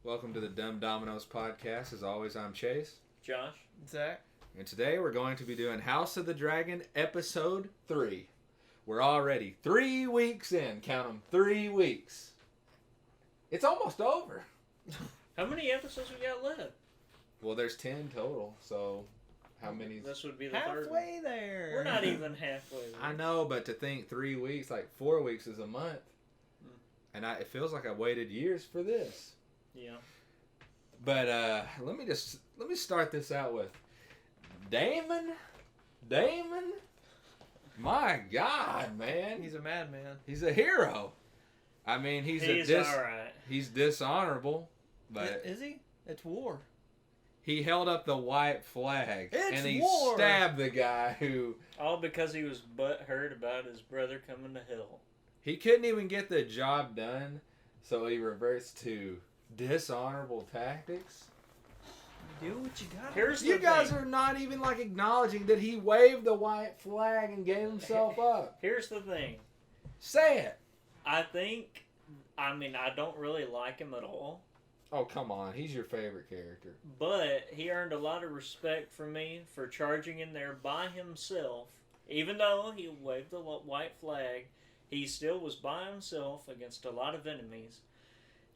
Welcome to the Dumb Dominos podcast. As always, I'm Chase. Josh. Zach. And today we're going to be doing House of the Dragon Episode 3. We're already 3 weeks in. Count them, 3 weeks. It's almost over. How many episodes we got left? Well, there's 10 total, so how many? This would be the third one. Halfway there. We're not even halfway there. I know, but to think 3 weeks, like 4 weeks is a month. And it feels like I waited years for this. Yeah. But let me start this out with Damon. My God, man, He's a madman. he's a hero. I mean, he's alright. He's dishonorable, but Is he? It's war. he held up the white flag It's and he war. stabbed the guy who All because he was butthurt about his brother coming to hell. he couldn't even get the job done, so he reverts to dishonorable tactics. Do what you got. Here's You the guys thing. are not even like acknowledging that he waved the white flag and gave himself up. Here's the thing. Say it. I don't really like him at all, Oh, come on. He's your favorite character. but he earned a lot of respect from me for charging in there by himself. Even though he waved the white flag, he still was by himself against a lot of enemies.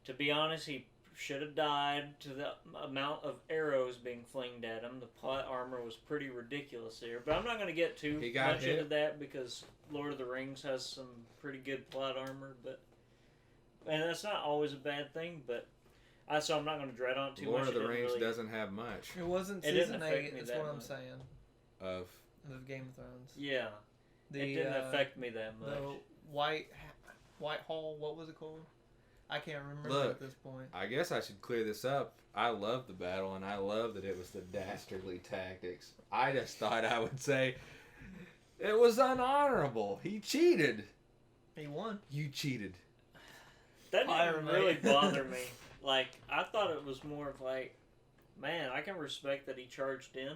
To be honest, he should have died to the amount of arrows being flinged at him. The plot armor was pretty ridiculous there. But I'm not going to get too He got much hit. into that because Lord of the Rings has some pretty good plot armor. And that's not always a bad thing, but so I'm not going to dread on it too Lord much. of the It didn't Rings really- doesn't have much It wasn't It didn't season affect 8. me That's that what I'm much. saying. of. Of Game of Thrones. Yeah, The, it didn't affect me that much. The Whitehall. What was it called? I can't remember Look. at this point. I guess I should clear this up. I love the battle, and I love that it was the dastardly tactics. I just thought I would say it was unhonorable. He cheated. He won. You cheated. That Fire, didn't mate. really bother me. Like, I thought it was more of like, man, I can respect that he charged in.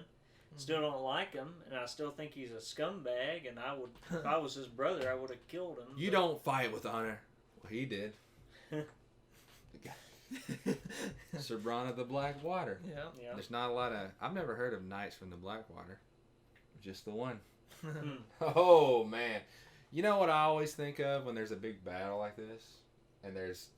Still don't like him, and I still think he's a scumbag, and I would, if I was his brother, I would have killed him. You but- don't fight with honor. Well, he did. Sir Bronn of the Black Water. Yeah. Yeah. There's not a lot of... I've never heard of knights from the Blackwater. Just the one. Hmm. Oh, man. You know what I always think of when there's a big battle like this? And this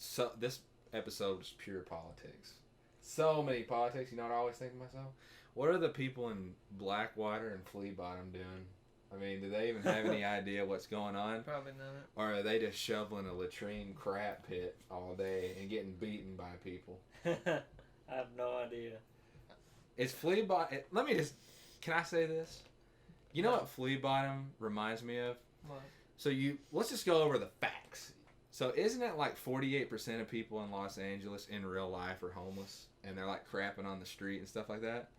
episode was pure politics. So many politics. You know what I always think to myself? What are the people in Blackwater and Flea Bottom doing? I mean, do they even have any idea what's going on? Probably not. Or are they just shoveling a latrine crap pit all day and getting beaten by people? I have no idea. It's Flea Bottom... Let me just... Can I say this? You know what Flea Bottom reminds me of? What? So let's just go over the facts. So isn't it like 48% of people in Los Angeles in real life are homeless? And they're like crapping on the street and stuff like that?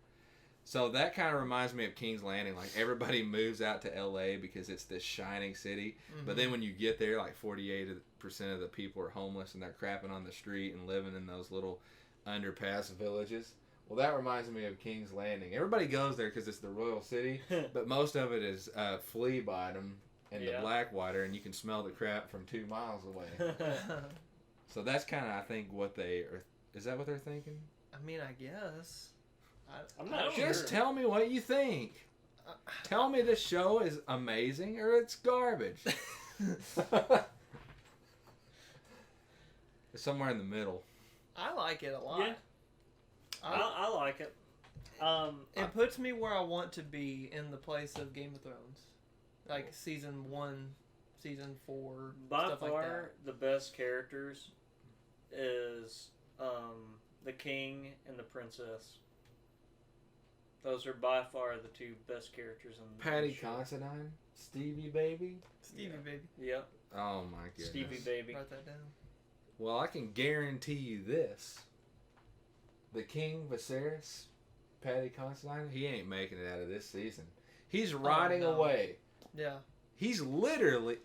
So that kind of reminds me of King's Landing. Like everybody moves out to LA because it's this shining city. Mm-hmm. But then when you get there, like 48% of the people are homeless and they're crapping on the street and living in those little underpass villages. Well, that reminds me of King's Landing. Everybody goes there because it's the royal city. But most of it is Flea Bottom and the Yeah. Blackwater, and you can smell the crap from 2 miles away. So that's kind of, I think, what they are. Is that what they're thinking? I mean, I guess. I'm I not don't- sure. Just tell me what you think. Tell me this show is amazing or it's garbage. It's somewhere in the middle. I like it a lot. Yeah. I like it. It puts me where I want to be in the place of Game of Thrones. Like season 1, season 4, By stuff like far, the best characters is the king and the princess. Those are by far the two best characters in the Patty show. Considine, Stevie Baby. that. Stevie baby. Yep, Oh my goodness. Stevie baby. Write that down. Well, I can guarantee you this. The King Viserys, Patty Considine, he ain't making it out of this season. He's rotting no. away. Yeah. He's literally,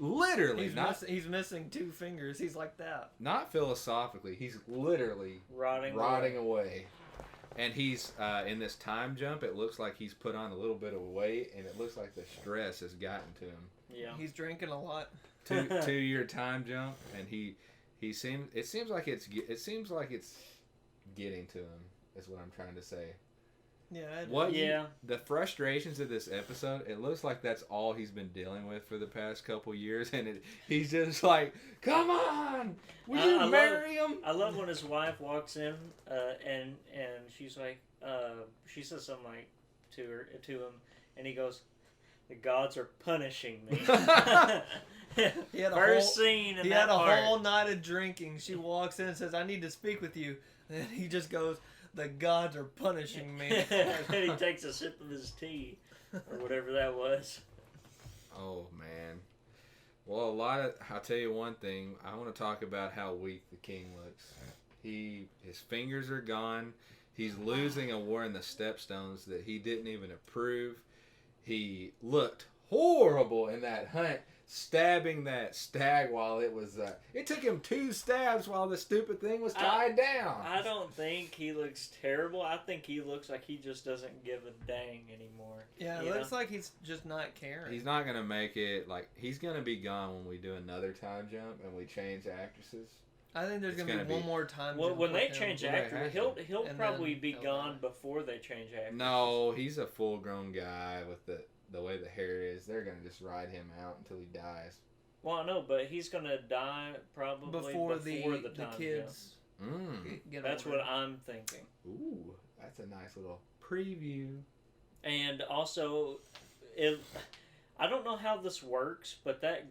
He's missing 2 fingers. He's like that. not philosophically, he's literally Rotting away. And he's in this time jump. It looks like he's put on a little bit of weight, and it looks like the stress has gotten to him. Yeah. He's drinking a lot. 2 year time jump, and he seems. It seems like it's getting to him. Is what I'm trying to say. Yeah. The frustrations of this episode, it looks like that's all he's been dealing with for the past couple years, and he's just like, "Come on, will you marry him?" I love when his wife walks in, and she's like, she says something like to him, and he goes, "The gods are punishing me." He had First scene in he that had a part. whole night of drinking. She walks in and says, "I need to speak with you," and he just goes, "The gods are punishing me." And then he takes a sip of his tea, or whatever that was. Oh man. Well, I'll tell you one thing. I want to talk about how weak the king looks. His fingers are gone. He's losing a war in the Stepstones that he didn't even approve. He looked horrible in that hunt, stabbing that stag while it was. It took him 2 stabs while the stupid thing was tied down. I don't think he looks terrible. I think he looks like he just doesn't give a dang anymore. Yeah, it looks like he's just not caring. He's not gonna make it. Like, he's gonna be gone when we do another time jump and we change actresses. I think there's gonna be one more time. Well, when they change Well, actors, he'll And probably then be he'll gone die. before they change actors. No, he's a full-grown guy with the way the hair is. They're gonna just ride him out until he dies. Well, I know, but he's gonna die probably before the time kids. Get That's older. what I'm thinking. Ooh, that's a nice little preview. And also, I don't know how this works, but that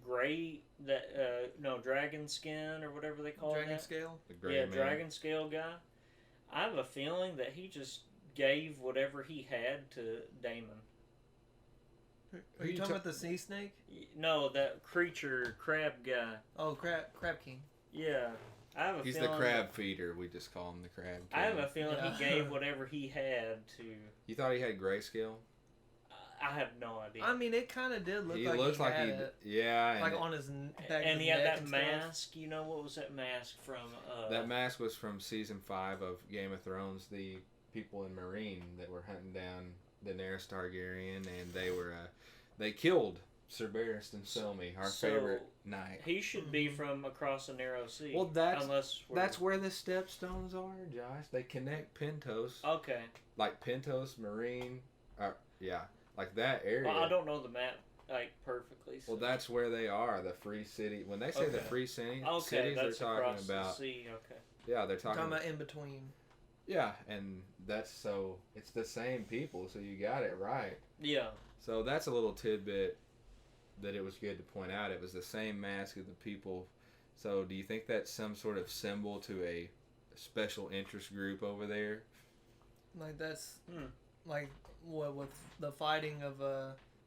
dragon skin or whatever they call Dragon that. scale. The gray Yeah, man. dragon scale guy. I have a feeling that he just gave whatever he had to Damon. Are you talking about the sea snake? No, that creature crab guy. Oh, crab king. Yeah, I have a He's feeling the crab feeder. We just call him the crab. I have king. a feeling Yeah. he gave whatever he had to. You thought he had grayscale? I have no idea. I mean, it kind of did look He like looks he like had he. it. Yeah. And Like on his back of and his he had neck that and stuff. mask. You know what was that mask from? That mask was from season 5 of Game of Thrones. The people in Marine that were hunting down Daenerys Targaryen, and they killed Sir Barristan Selmy, our favorite knight. He should be from across the narrow sea. Well, that's where the Stepstones are, Josh. They connect Pentos, Okay. like Pentos, Marine, yeah, like that area. Well, I don't know the map like perfectly. So. Well, that's where they are, the free city. When they say the Okay. free city, Okay, cities, they're that's talking across about. the sea. Okay. Yeah, they're I'm talking talking about in between. Yeah, and it's the same people, so you got it right. Yeah. So that's a little tidbit that it was good to point out. It was the same mask of the people. So do you think that's some sort of symbol to a special interest group over there? Like that's like what with the fighting of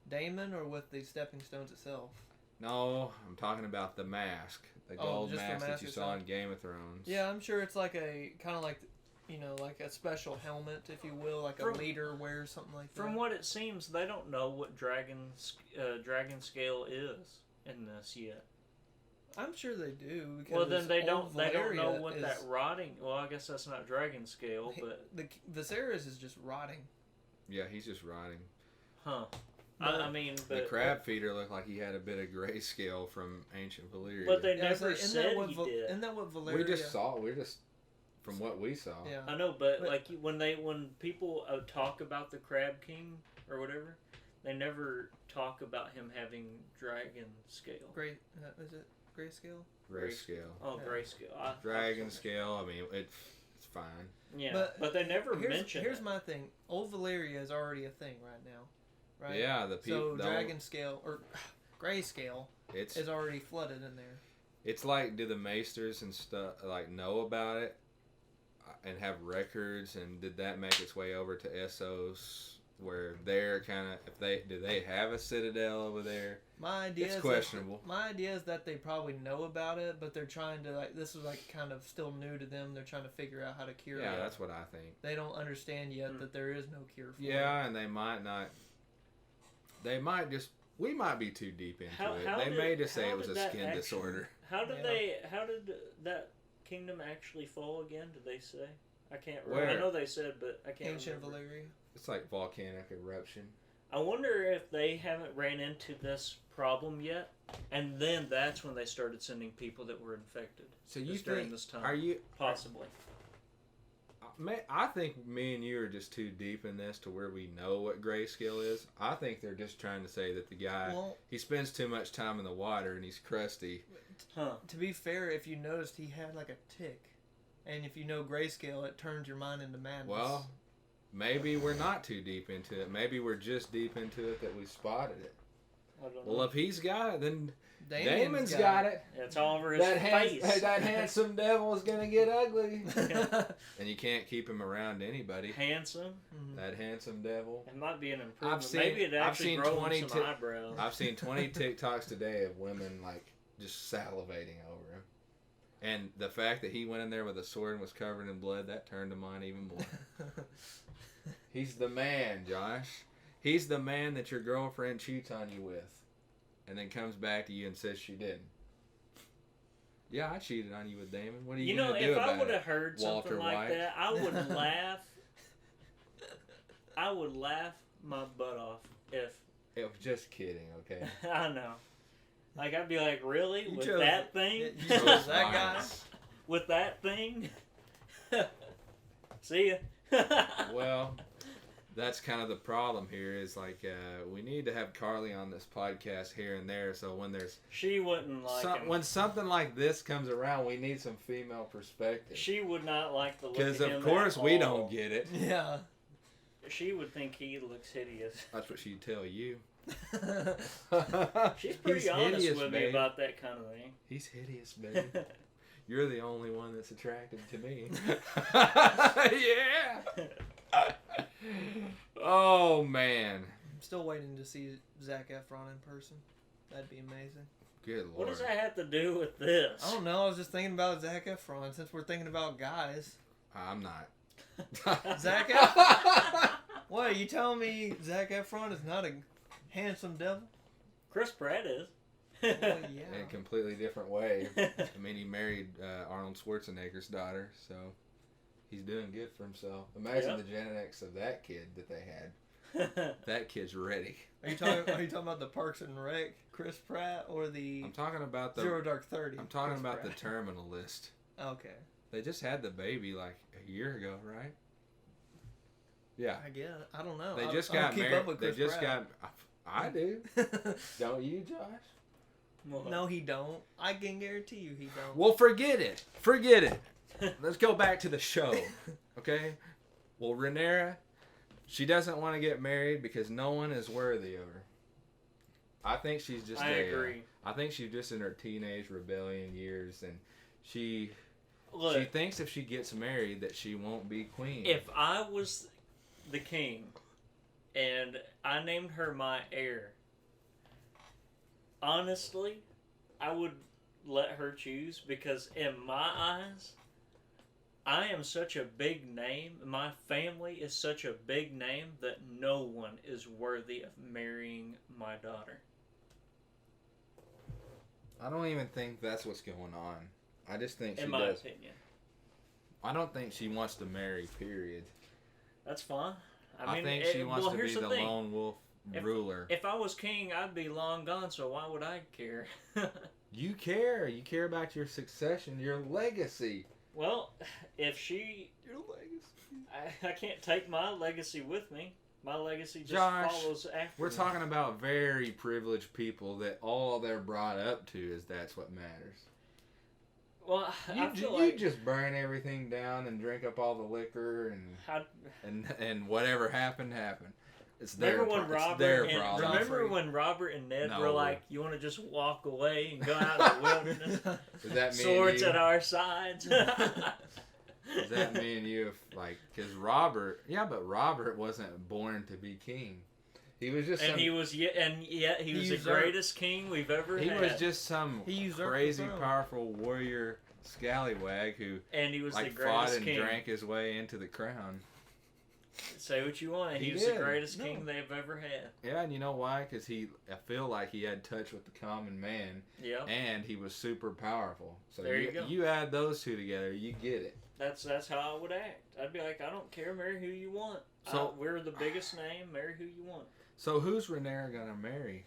Damon or with the stepping stones itself? No, I'm talking about the mask, the gold just the mask that mask you saw itself? in Game of Thrones. Yeah, I'm sure it's like a kind of like like a special helmet, if you will, like a leader wears something like that. From what it seems, they don't know what dragon scale is in this yet. I'm sure they do. Because Well, then they old don't. They don't know Valeria what is, that rotting. Well, I guess that's not dragon scale, but the Viserys is just rotting. Yeah, he's just rotting. huh? But I mean, The but crab feeder looked like he had a bit of grayscale from ancient Valyria. but they Yeah, never isn't said that what he Val- did. Isn't that what Valeria? We're just from what we saw. Yeah. I know, but But- like when people talk about the Crab King or whatever, they never talk about him having dragon scale. Is it grayscale? Grayscale. Oh, Yeah. grayscale. Dragon scale, I mean, it's fine. Yeah, but they never mention Here's it. my thing. Old Valeria is already a thing right now, right? Yeah, the people. So dragon scale or grayscale It's is already flooded in there. it's like, do the maesters and stuff like know about it and have records, and did that make its way over to Essos, where they're kind of do they have a citadel over there? My idea It's is questionable. my idea is that they probably know about it, but they're trying to this is like kind of still new to them. They're trying to figure out how to cure Yeah, it. that's what I think. They don't understand yet that there is no cure for it. Yeah, and they might not. They might just. We might be too deep into it. They may just say it was a skin disorder. How did How did that kingdom actually fall again? Did they say? I can't remember. Where? I know they said, but I can't Ancient remember. Valeria. It's like volcanic eruption. I wonder if they haven't ran into this problem yet, and then that's when they started sending people that were infected. So you just during think? this time? Are you Possibly. I think me and you are just too deep in this to where we know what grayscale is. I think they're just trying to say that the guy, he spends too much time in the water and he's crusty. Huh. To be fair, if you noticed, he had like a tick. And if you know grayscale, it turns your mind into madness. Well, maybe we're not too deep into it. Maybe we're just deep into it that we spotted it. I don't know. Well, if he's got it, then Damon's got it. It's all over his face. That handsome devil is gonna get ugly. And you can't keep him around anybody. Handsome. That handsome devil. It might be an improvement. Maybe it actually grows some eyebrows. I've seen 20 TikToks today of women like just salivating over him. And the fact that he went in there with a sword and was covered in blood, that turned him on even more. He's the man, Josh. He's the man that your girlfriend cheats on you with. And then comes back to you and says she didn't. Yeah, I cheated on you with Damon. What are you going to do about it? You know, if I would have heard something like White? that, I would laugh. I would laugh my butt off if... Just kidding, okay? I know. Like, I'd be like, really? You with chose that thing? You chose that guy? With that thing? See ya. Well... That's kind of the problem here is like we need to have Carly on this podcast here and there, so when there's she wouldn't like when something like this comes around, we need some female perspective. She would not like the look of him. Because of course we don't get it. Yeah. She would think he looks hideous. That's what she'd tell you. She's pretty honest with me about that kind of thing. He's hideous, baby. You're the only one that's attractive to me. Yeah. Oh man, I'm still waiting to see Zac Efron in person. That'd be amazing. Good lord. What does that have to do with this? I don't know. I was just thinking about Zac Efron since we're thinking about guys. I'm not. Zac Efron? What, you telling me Zac Efron is not a handsome devil? Chris Pratt is. Well, yeah. In a completely different way. I mean, he married Arnold Schwarzenegger's daughter, so he's doing good for himself. Imagine the genetics of that kid that they had. That kid's ready. Are you talking about the Parks and Rec Chris Pratt or the I'm talking about the Zero Dark 30? I'm talking Chris about Pratt? the terminal list. Okay. They just had the baby like a year ago, right? Yeah. I guess. I don't know. They I just don't got keep married. up with They Chris just Pratt. got. I do. Don't you, Josh? No, he don't. I can guarantee you he don't. Well, forget it. Forget it. Let's go back to the show, okay? Well, Rhaenyra, she doesn't want to get married because no one is worthy of her. I think she's just. I agree. I think she's just in her teenage rebellion years, and she thinks if she gets married that she won't be queen. If I was the king, and I named her my heir, honestly, I would let her choose because in my eyes, I am such a big name. My family is such a big name that no one is worthy of marrying my daughter. I don't even think that's what's going on. I just think she in my does. opinion. I don't think she wants to marry, period. That's fine. I think she wants to be the lone wolf ruler. If I was king, I'd be long gone, so why would I care? You care. You care about your succession, your legacy. Well, if she... Your legacy. I can't take my legacy with me. My legacy just Josh, follows after we're me. talking about very privileged people that all they're brought up to is that's what matters. Well, You just burn everything down and drink up all the liquor and whatever happened. It's their problem. Remember when Robert and Ned were like, "You want to just walk away and go out in the wilderness? Does that mean swords at our sides?" Does that mean you because Robert? Yeah, but Robert wasn't born to be king. He was just he was the greatest king we've ever had. He was just some crazy, powerful warrior scallywag who he was the greatest fought and king. Drank his way into the crown. Say what you want. He was the greatest king they've ever had. Yeah, and you know why? Because I feel like he had touch with the common man. Yeah. And he was super powerful. So there you go. You add those two together, you get it. That's how I would act. I'd be like, I don't care, marry who you want. So we're the biggest name, marry who you want. So who's Rhaenyra gonna marry?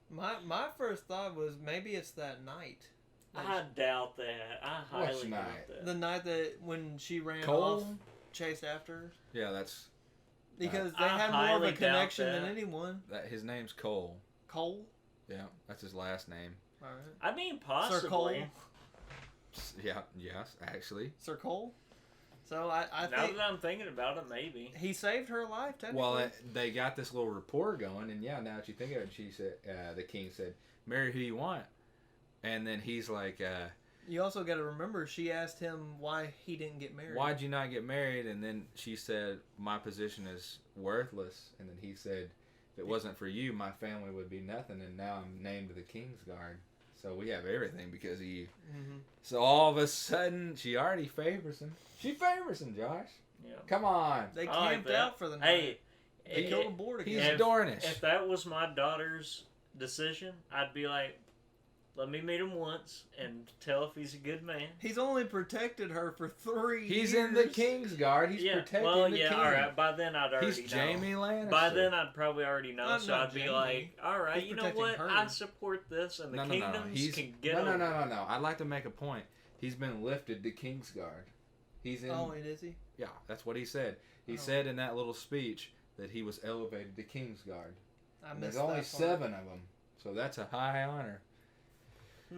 My first thought was maybe it's that night. I doubt that. I highly doubt that. The night that when she ran Cole? off. chased after her? Yeah, that's Because they I had more of highly a doubt connection than that. anyone. that. His name's Cole. Cole? Yeah, that's his last name. Alright. I mean, Sir Cole? possibly. Yeah, yes, actually. Sir Cole? So I Now think that I'm thinking about it, maybe. he saved her life, technically. Well, they got this little rapport going, and yeah, now that you think of it, she said, the king said, "Marry who you want," and then he's like, You also got to remember, she asked him why he didn't get married. "Why'd you not get married?" And then she said, "My position is worthless," and then he said, "If it wasn't for you, my family would be nothing, and now I'm named the King's Guard. So we have everything because of you." Mm-hmm. So all of a sudden, she already favors him. She favors him, Josh. Yeah. Come on. They I like camped that. out for the night. Hey, They killed a boar He's together. Dornish. if that was my daughter's decision, I'd be like, let me meet him once and tell if he's a good man. He's only protected her for 3 He's years. in the King's Guard. He's yeah, protecting well, the yeah, king. all right. By then, I'd already He's know. Jamie Lannister. By then, I'd probably already know. Not So I'd be Jamie. like, all right, He's you know protecting what? her. I support this, and the No. kingdoms He's can get no. over. No. I'd like to make a point. He's been lifted to King's Guard. He's in. Oh, wait, is he? Yeah, that's what he said. He Oh. said in that little speech that he was elevated to King's Guard. I And missed there's only that part. 7 of them, so that's a high honor.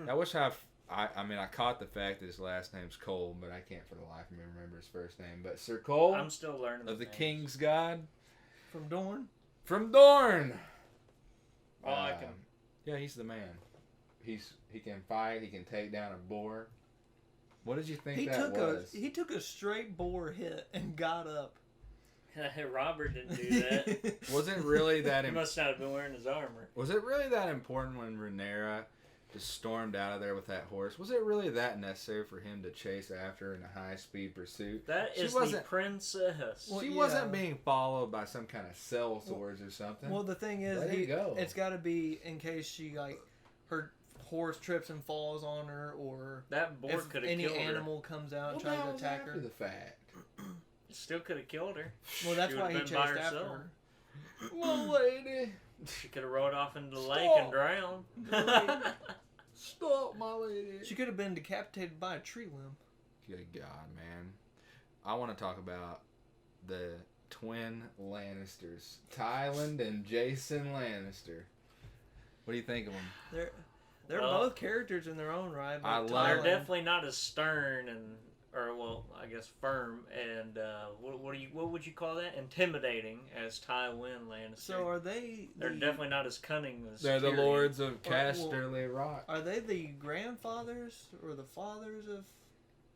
I wish I mean, I caught the fact that his last name's Cole, but I can't for the life of me remember his first name. But Sir Cole I'm still learning of the names. King's God From Dorne? from Dorne. I like him. Yeah, he's the man. He can fight. He can take down a boar. What did you think was? He took a straight boar hit and got up. Robert didn't do that. Was it really that? He must not have been wearing his armor. Was it really that important when Rhaenyra just stormed out of there with that horse? Was it really that necessary for him to chase after her in a high-speed pursuit? That She is the wasn't- princess. Well, She yeah. wasn't being followed by some kind of sellswords or something. Well, the thing is, Let it go. it's got to be in case she, like, her horse trips and falls on her, or That boar if could have any killed animal comes out and Well, tries that to was attack after her. the fact. her. Still could have killed her. Well, that's She why he would've chased been by after herself. her. Well, lady. She could have rode off into the Stop. lake and drowned. Stop, my lady. She could have been decapitated by a tree limb. Good God, man. I want to talk about the twin Lannisters. Tywin and Jason Lannister. What do you think of them? They're Well, both characters in their own right. But I love- They're Tywin- definitely not as stern I guess firm and what would you call that? Intimidating as Tywin Lannister. So are they? They're definitely not as cunning as They're the Tyrion. lords of Well, Casterly Rock. Are they the grandfathers or the fathers of?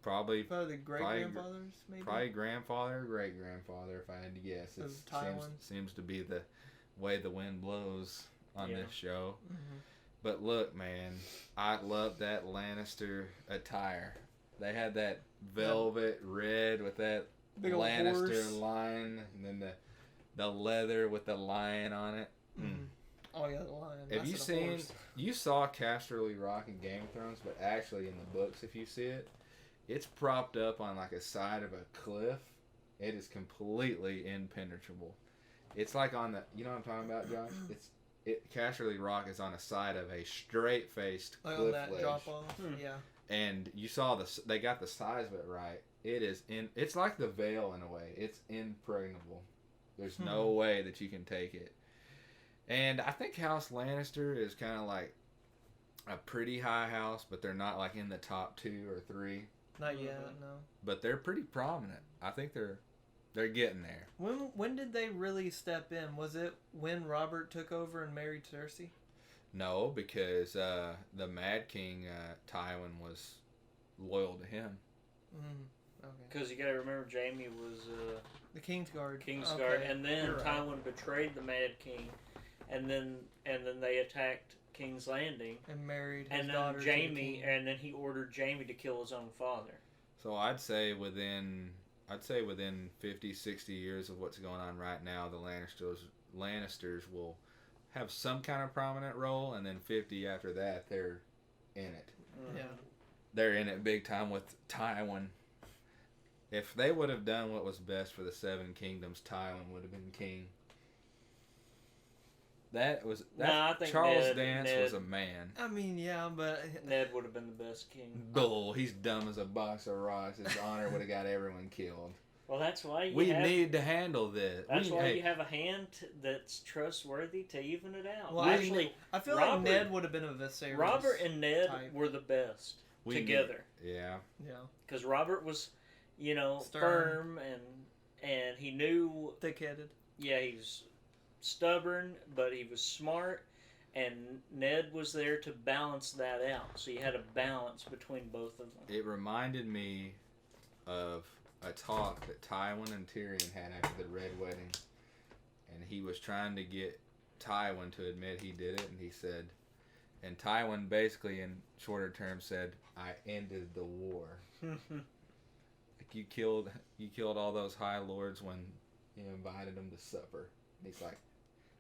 Probably The great grandfathers, maybe. Probably grandfather or great grandfather, if I had to guess. It Of seems, Tywin. seems to be the way the wind blows on Yeah. this show. Mhm. But look, man, I love that Lannister attire. They had that velvet red with that Big old Lannister horse. line, and then the leather with the lion on it. Mhm. Oh yeah, the lion. Have I you said a seen? horse. You saw Casterly Rock in Game of Thrones, but actually in the books, if you see it, it's propped up on like a side of a cliff. It is completely impenetrable. It's like on the, you know what I'm talking about, Josh? Casterly Rock is on the side of a straight-faced Like cliff on that ledge, drop off? Hmm. Yeah. and you saw they got the size of it right. It's like the veil in a way. It's impregnable. There's no way that you can take it. And I think House Lannister is kind of like a pretty high house, but they're not like in the top 2 or 3. Not yet, Mhm. no. But they're pretty prominent. I think they're getting there. When did they really step in? Was it when Robert took over and married Cersei? No, because the Mad King Tywin was loyal to him. Okay. Because you got to remember, Jamie was The Kingsguard. Kingsguard, and then you're right. Tywin betrayed the Mad King, and then they attacked King's Landing, And married his and daughter then to the Jamie, king. and then he ordered Jamie to kill his own father. So I'd say within 50, 60 years of what's going on right now, the Lannisters will have some kind of prominent role, and then 50 after that, they're in it. Yeah. They're in it big time with Tywin. If they would have done what was best for the Seven Kingdoms, Tywin would have been king. I think Charles Ned- Dance Ned- was a man. I mean, yeah, but Ned would have been the best king. Bull, he's dumb as a box of rocks. His honor would have got everyone killed. Well, that's why you We have, need to handle this. That's why hey, you have a hand that's trustworthy to even it out. Well, Actually, I feel Robert- like Ned would have been a Viserys. Robert and Ned type. were the best we together. Yeah. Yeah. Because Robert was, Stern. firm and he knew. Thick-headed. Yeah, he was stubborn, but he was smart. And Ned was there to balance that out. So you had a balance between both of them. It reminded me of a talk that Tywin and Tyrion had after the Red Wedding. And he was trying to get Tywin to admit he did it. And he said, and Tywin basically in shorter terms said, I ended the war. Like you killed all those high lords when you invited them to supper. And he's like,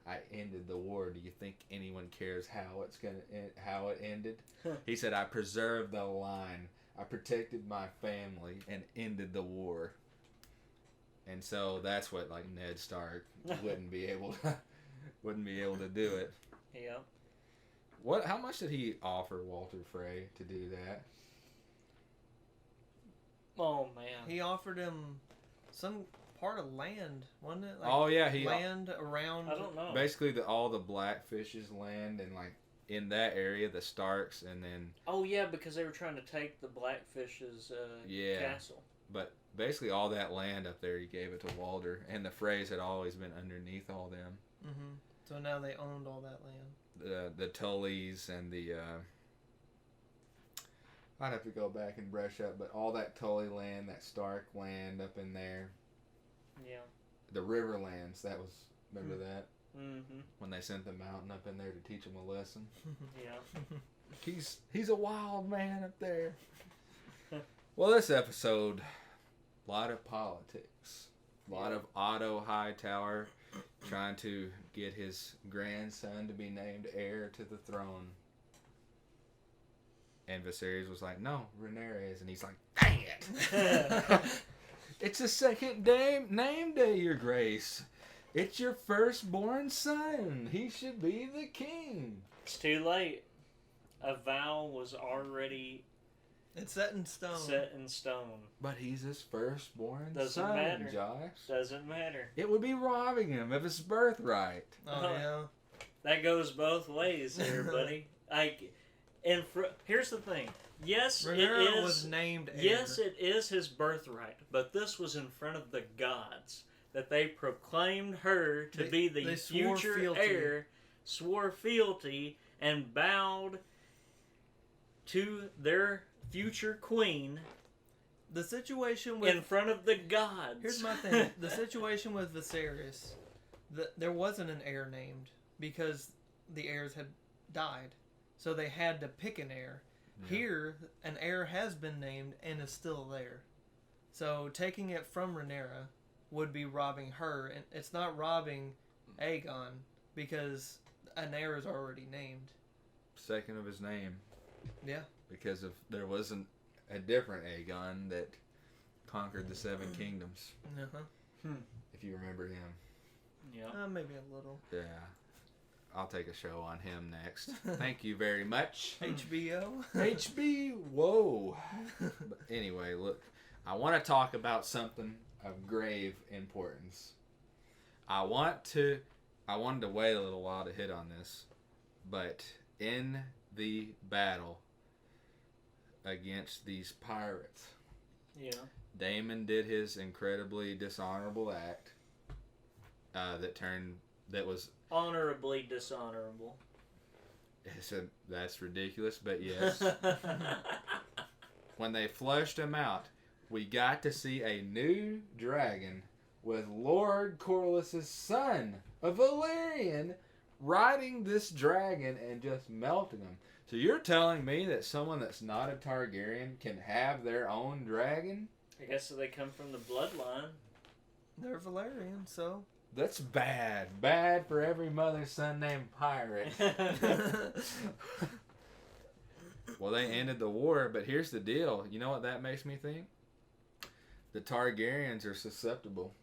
I ended the war. Do you think anyone cares how it ended? He said, I preserved the line. I protected my family and ended the war. And so that's what like Ned Stark wouldn't be able to do it. Yeah. How much did he offer Walter Frey to do that? Oh man. He offered him some part of land, wasn't it? Like Oh yeah, land around. I don't know. basically all the Blackfish's land and like in that area the Starks and then Oh yeah, because they were trying to take the Blackfish's castle. but basically all that land up there he gave it to Walter and the Freys had always been underneath all them. Mm-hmm. So now they owned all that land. The Tullys and the I'd have to go back and brush up, but all that Tully land, that Stark land up in there. Yeah. The Riverlands, that was, remember that? Mm-hmm. When they sent the mountain up in there to teach him a lesson. Yeah. He's a wild man up there. Well, this episode, a lot of politics. A lot of Otto Hightower trying to get his grandson to be named heir to the throne. And Viserys was like, no, Rhaenyra is. And he's like, dang it. It's the second name day, Your Grace. It's your firstborn son. He should be the king. It's too late. A vow was already It's set in stone. set in stone. But he's his firstborn Doesn't son, matter. Josh. Doesn't matter. It would be robbing him of his birthright. Oh yeah. That goes both ways here, buddy. Here's the thing. Yes, Rhaenyra it is. was named heir. Yes, it is his birthright, but this was in front of the gods that they proclaimed her to be the they swore future fealty. heir, swore fealty, and bowed to their future queen The situation with in front of the gods. Here's my thing. The situation with Viserys, there wasn't an heir named because the heirs had died. So they had to pick an heir. Yeah. Here, an heir has been named and is still there. So taking it from Rhaenyra would be robbing her. And it's not robbing Aegon because an heir is already named. Second of his name. Yeah. Because there wasn't a different Aegon that conquered the Seven Kingdoms. Uh-huh. If you remember him. Yeah. Maybe a little. Yeah. I'll take a show on him next. Thank you very much. HBO? HB, whoa. But anyway, look, I want to talk about something of grave importance. I wanted to wait a little while to hit on this, but in the battle against these pirates, Yeah. Daemon did his incredibly dishonorable act that was Honorably dishonorable. that's ridiculous, but yes. When they flushed him out, we got to see a new dragon with Lord Corlys's son, a Valyrian, riding this dragon and just melting him. So you're telling me that someone that's not a Targaryen can have their own dragon? I guess they come from the bloodline. They're Valyrian, so... That's bad. Bad for every mother's son named Pirate. Well, they ended the war, but here's the deal. You know what that makes me think? The Targaryens are susceptible.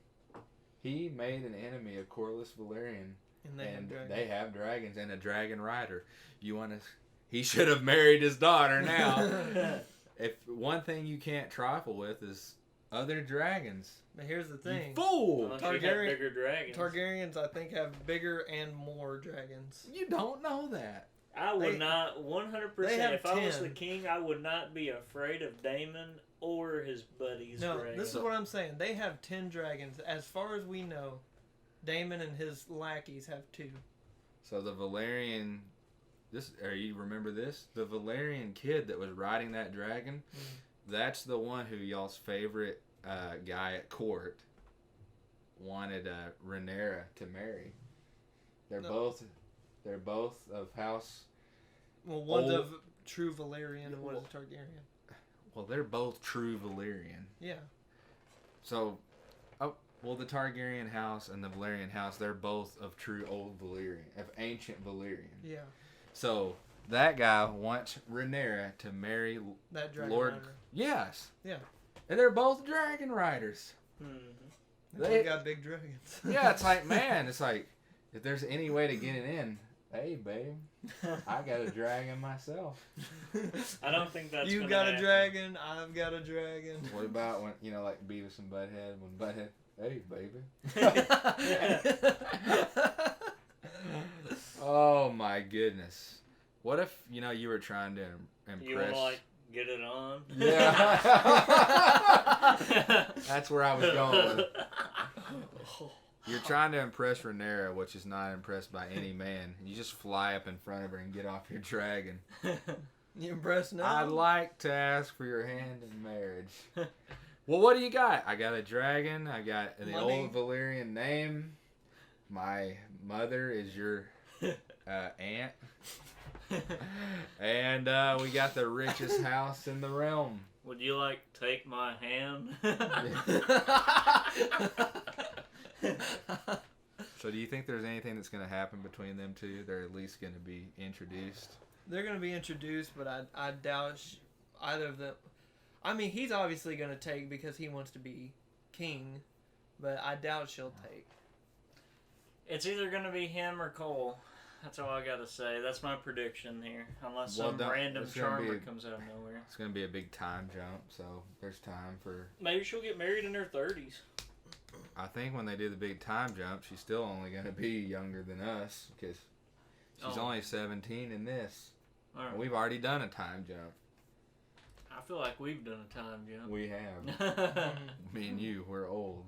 He made an enemy of Corlys Velaryon, and they have dragons and a dragon rider. He should have married his daughter now. If one thing you can't trifle with is other dragons. But here's the You thing. fool! Unless you have Targaryen- bigger dragons. Targaryens, I think, have bigger and more dragons. You don't know that. I would They- not, 100%. they have If I was 10. the king, I would not be afraid of Daemon or his buddies. No, dragon. this is what I'm saying. They have 10 dragons. As far as we know, Daemon and his lackeys have 2. So the Valerian, you remember this? The Valerian kid that was riding that dragon, that's the one who y'all's favorite guy at court wanted Rhaenyra to marry. They're both of house. Well, one's Old- of true Valerian and one's a Targaryen. Well, they're both true Valyrian. Yeah. So, the Targaryen house and the Valerian house, they're both of true old Valyrian, of ancient Valyrian. Yeah. So, that guy wants Rhaenyra to marry That dragon Lord. rider. Yes. Yeah. And they're both dragon riders. They got big dragons. Yeah, it's like, man, it's like, if there's any way to get it in, hey, babe, I got a dragon myself. I don't think that's You gonna got happen. a dragon, I've got a dragon. What about when, like Beavis and Butthead, when Butthead, hey, baby. Oh, my goodness. What if, you were trying to impress... You want to, like, get it on? Yeah. That's where I was going with. You're trying to impress Rhaenyra, which is not impressed by any man. You just fly up in front of her and get off your dragon. You impressed now? I'd like to ask for your hand in marriage. Well, what do you got? I got a dragon. I got the Money. old Valyrian name. My mother is your aunt. And we got the richest house in the realm. Would you like to take my hand? So do you think there's anything that's going to happen between them two? They're at least going to be introduced. They're going to be introduced, but I doubt either of them. I mean, he's obviously going to take because he wants to be king, but I doubt she'll take. It's either going to be him or Cole. That's all I got to say. That's my prediction here. Unless Well, some random it's gonna charmer be- comes out of nowhere. It's going to be a big time jump, so there's time for... Maybe she'll get married in her 30s. I think when they do the big time jump, she's still only going to be younger than us, because she's only 17 in this. All right. We've already done a time jump. I feel like we've done a time jump. We have. Me and you, we're old.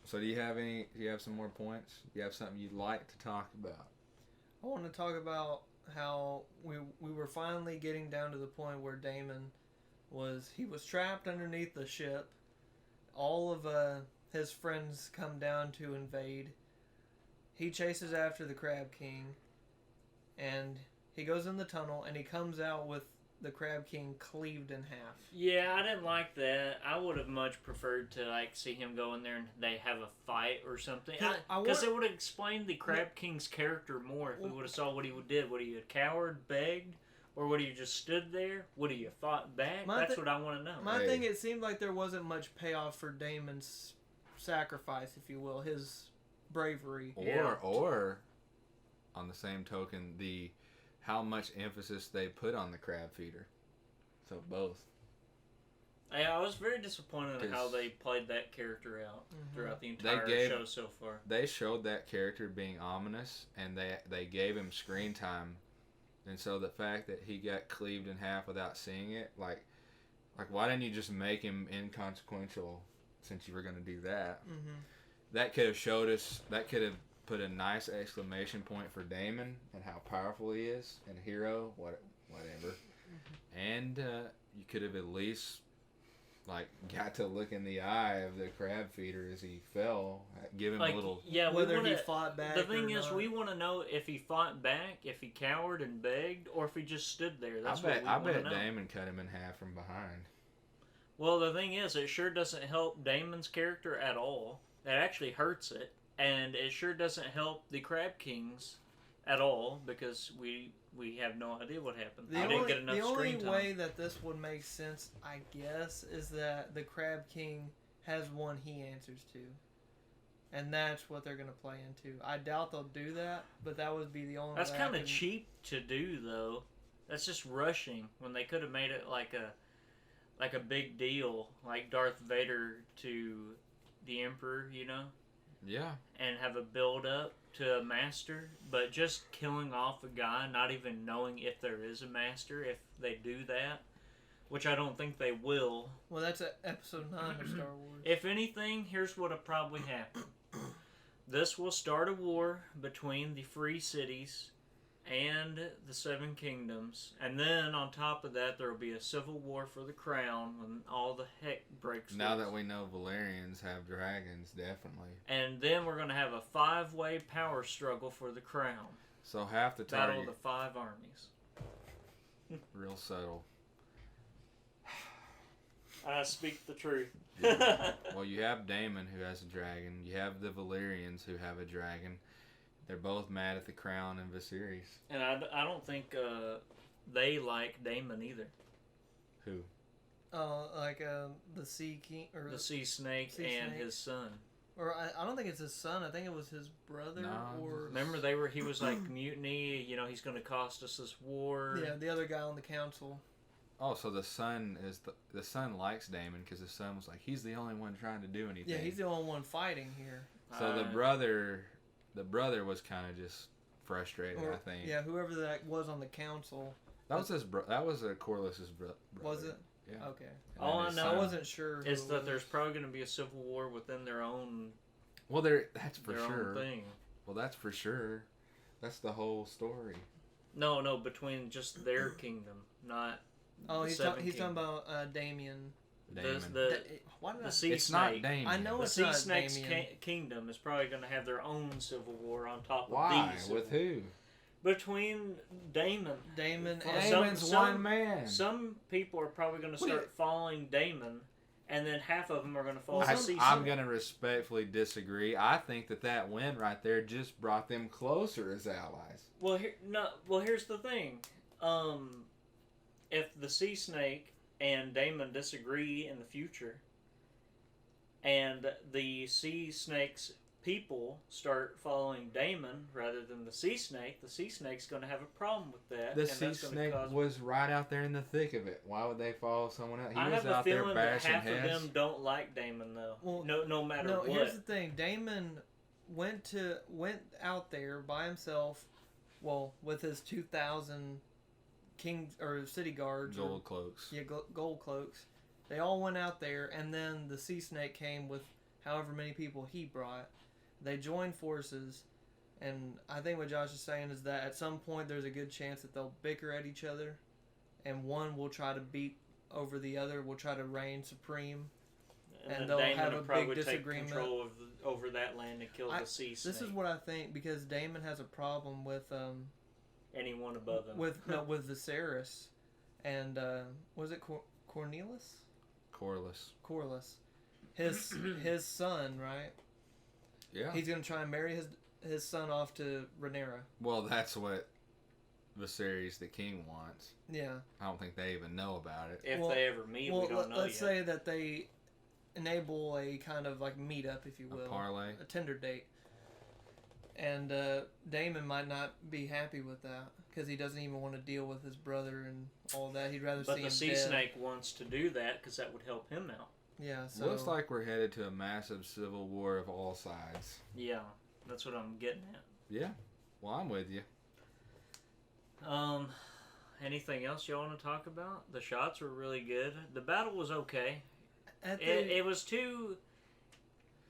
So do you have some more points? Do you have something you'd like to talk about? I want to talk about how we were finally getting down to the point where Daemon was trapped underneath the ship. All of his friends come down to invade. He chases after the Crab King, and he goes in the tunnel, and he comes out with the Crab King cleaved in half. Yeah, I didn't like that. I would have much preferred to see him go in there and they have a fight or something. Because it would have explained the Crab King's character more if we would have saw what he did. Would he have cowered, begged, or would he have just stood there? Would he have fought back? That's what I want to know. My thing, it seemed like there wasn't much payoff for Daemon's sacrifice, if you will, his bravery. Or on the same token, how much emphasis they put on the crab feeder. So both. I was very disappointed in how they played that character out throughout the entire show so far. They showed that character being ominous, and they gave him screen time. And so the fact that he got cleaved in half without seeing it, like why didn't you just make him inconsequential since you were going to do that? Mm-hmm. That could have showed us, that could have put a nice exclamation point for Daemon and how powerful he is and hero, whatever. And you could have at least got to look in the eye of the crab feeder as he fell, give him a little. Yeah, whether he fought back. The thing or is, not. we want to know if he fought back, if he cowered and begged, or if he just stood there. That's what we I want to bet know. Daemon cut him in half from behind. Well, the thing is, it sure doesn't help Daemon's character at all. It actually hurts it. And it sure doesn't help the Crab Kings at all because we have no idea what happened. I didn't get enough screen time. The only way that this would make sense, I guess, is that the Crab King has one he answers to. And that's what they're going to play into. I doubt they'll do that, but that would be the only That's way. kind of cheap to do, though. That's just rushing when they could have made it like like a big deal, like Darth Vader to the Emperor, Yeah. and have a build up to a master, but just killing off a guy, not even knowing if there is a master, if they do that, which I don't think they will. Well, that's episode 9 of Star Wars. If anything, here's what'll probably happen. This will start a war between the free cities and the Seven Kingdoms, and then on top of that, there will be a civil war for the crown when all the heck breaks loose. Now that we know Valerians have dragons, definitely. And then we're going to have a 5-way power struggle for the crown. So half the Battle target. of the 5 armies. Real subtle. I speak the truth. Yeah. Well, you have Daemon who has a dragon. You have the Valerians who have a dragon. They're both mad at the crown and Viserys. And I don't think they like Daemon either. Who? Like the Sea King or The Sea Snake and his son. Or I don't think it's his son. I think it was his brother. No, or Remember, he was like mutiny. He's going to cost us this war. yeah, the other guy on the council. Oh, so the son is the son likes Daemon because the son was like, he's the only one trying to do anything. Yeah, he's the only one fighting here. So the brother was kind of just frustrated. I think. Yeah, whoever that was on the council. That was That was Corlys's brother. Was it? Yeah. Okay. And All then I his know I son- wasn't sure. who is it that was. there's probably going to be a civil war within their own Well, that's for their sure. own thing. Well, that's for sure. That's the whole story. No, between just their kingdom, not. Oh, the he's Seven talking Kingdoms. about Damien. Daemon. Why did The I? Sea It's Snake. not Daemon. I know The it's Sea not Snake's Damien. kingdom is probably going to have their own civil war on top of Why? these. With who? Between Daemon. Damon Well, and Daemon's some- one man. Some people are probably going to Wait. start following Daemon, and then half of them are going to follow the Sea Snake. I'm going to respectfully disagree. I think that win right there just brought them closer as allies. Well, here's the thing. If the Sea Snake and Daemon disagree in the future, and the Sea Snake's people start following Daemon rather than the Sea Snake's going to have a problem with that. The and sea that's gonna snake cause... was right out there in the thick of it. Why would they follow someone else? He I was have a out there feeling that bashing half of heads. them don't like Daemon, though. Well, no matter No, what. here's the thing. Damon went out there by himself. Well, with his 2,000 kings or city guards. Gold cloaks. Yeah, gold cloaks. They all went out there, and then the Sea Snake came with however many people he brought. They joined forces, and I think what Josh is saying is that at some point there's a good chance that they'll bicker at each other, and one will try to beat over the other, will try to reign supreme. And then they'll Daemon have will a probably big take disagreement. control over that land and kill the Sea Snake. This is what I think, because Daemon has a problem with Anyone above him. with Viserys, and was it Cornelius? Corlys. His son, right? Yeah. He's gonna try and marry his son off to Rhaenyra. Well, that's what Viserys the king wants. Yeah. I don't think they even know about it. If they ever meet, we don't know let's yet. say that they enable a kind of like meetup, if you will, A parlay. a Tinder date, and Daemon might not be happy with that because he doesn't even want to deal with his brother and all that. He'd rather But see the him Sea dead. Snake wants to do that because that would help him out. Yeah. So Looks like we're headed to a massive civil war of all sides. Yeah, that's what I'm getting at. Yeah. Well, I'm with you. Anything else you want to talk about? The shots were really good. The battle was okay. at the, It was too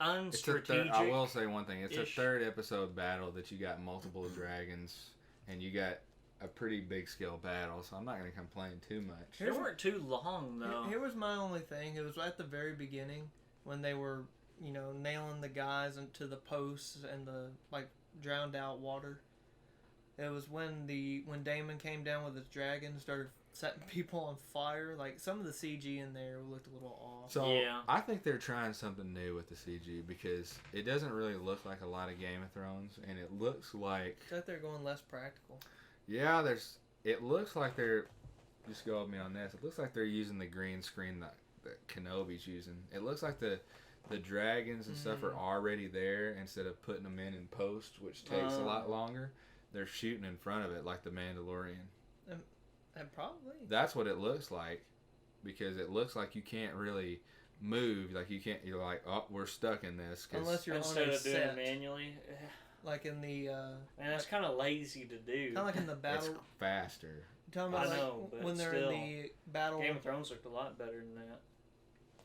It's a unstrategic. I will say one thing. It's a Ish. third episode battle that you got multiple dragons and you got a pretty big scale battle, so I'm not going to complain too much. They weren't too long though. Here was my only thing. It was at the very beginning when they were, nailing the guys into the posts and the drowned out water. It was when Daemon came down with his dragon and started setting people on fire. Like some of the CG in there looked a little off. So Yeah. I think they're trying something new with the CG because it doesn't really look like a lot of Game of Thrones, and it looks like It's like they're going less practical. it looks like they're just go with me on this. It looks like they're using the green screen that Kenobi's using. It looks like the dragons and stuff are already there instead of putting them in post, which takes a lot longer. They're shooting in front of it like the Mandalorian. And probably. That's what it looks like. because it looks like you can't really move. Like you can't. You're like, oh, we're stuck in this. Unless you're Instead on a of doing set, it manually. like in the Man, that's kind of lazy to do. kind of like in the battle. It's faster. You're talking about I like know, but when they're still, in the battle. Game of Thrones looked a lot better than that.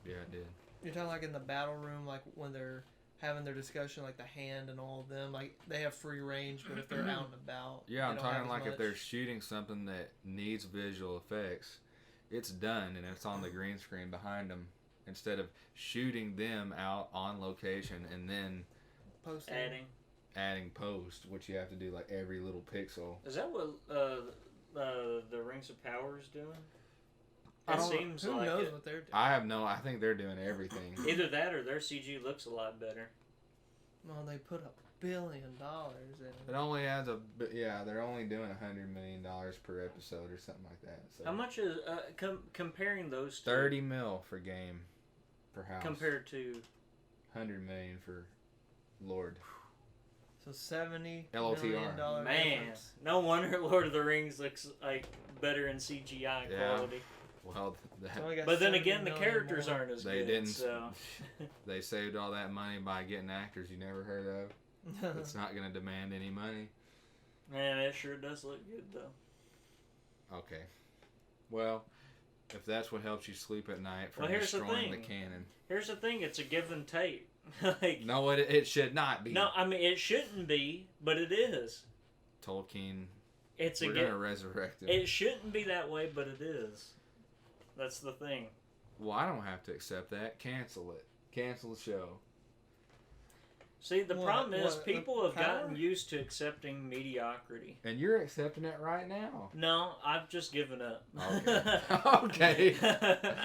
Yeah, it did. You're talking like in the battle room, like when they're having their discussion, like the hand and all of them, like they have free range, but if they're out and about, Yeah, I'm they don't have talking as like if much. they're shooting something that needs visual effects, it's done and it's on the green screen behind them instead of shooting them out on location and then posting. adding post, which you have to do like every little pixel. Is that what the Rings of Power is doing? I It don't- seems Who like knows it. what they're doing? I think they're doing everything. Either that or their CG looks a lot better. Well, they put $1 billion in it. It only has they're only doing $100 million per episode or something like that. So How much is comparing those two 30 mil for game per house. compared to? 100 million for Lord. So $70 LOTR. million Man, difference. no wonder Lord of the Rings looks like better in CGI Yeah. quality. Well, So we got But then 70 again, the million characters more. aren't as They good. didn't. So They saved all that money by getting actors you never heard of. It's not going to demand any money. man, it sure does look good though. Okay. Well, if that's what helps you sleep at night from Well, here's the destroying the thing. canon. Here's the thing: it's a give and take. Like, No, it should not be. no, I mean it shouldn't be, but it is. Tolkien, It's a we're give. going to resurrect him. It shouldn't be that way, but it is. That's the thing. Well, I don't have to accept that. Cancel it. Cancel the show. See, the What- problem is what, people have power? gotten used to accepting mediocrity. And you're accepting it right now. No, I've just given up. Okay. Okay.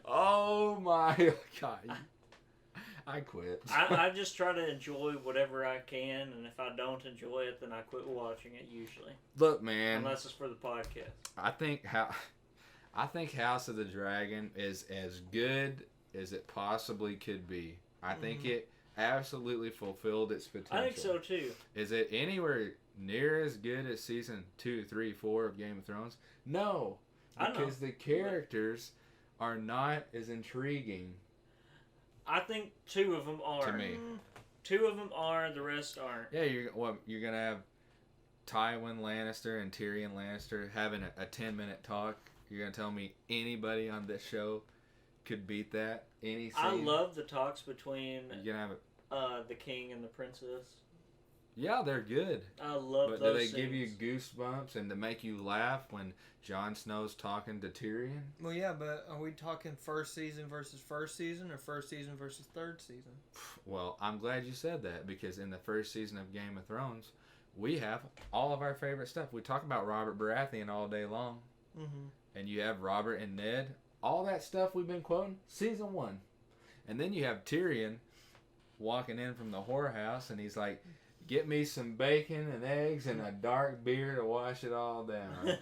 Oh my God. I quit. I just try to enjoy whatever I can, and if I don't enjoy it, then I quit watching it usually. Look, man. Unless it's for the podcast. I think House of the Dragon is as good as it possibly could be. I think it absolutely fulfilled its potential. I think so too. Is it anywhere near as good as season 2, 3, 4 of Game of Thrones? No, I know. because the characters are not as intriguing I think two of them are. to me. Two of them are, the rest aren't. Yeah, you're gonna have Tywin Lannister and Tyrion Lannister having a 10-minute talk. You're gonna tell me anybody on this show could beat that? Any scene? I love the talks between You're gonna have the king and the princess. Yeah, they're good. I love But those do they scenes. give you goosebumps and to make you laugh when Jon Snow's talking to Tyrion? Well, yeah, but are we talking first season versus first season or first season versus third season? Well, I'm glad you said that because in the first season of Game of Thrones, we have all of our favorite stuff. We talk about Robert Baratheon all day long. Mm-hmm. And you have Robert and Ned. All that stuff we've been quoting, season 1. And then you have Tyrion walking in from the whorehouse and he's like, get me some bacon and eggs and a dark beer to wash it all down.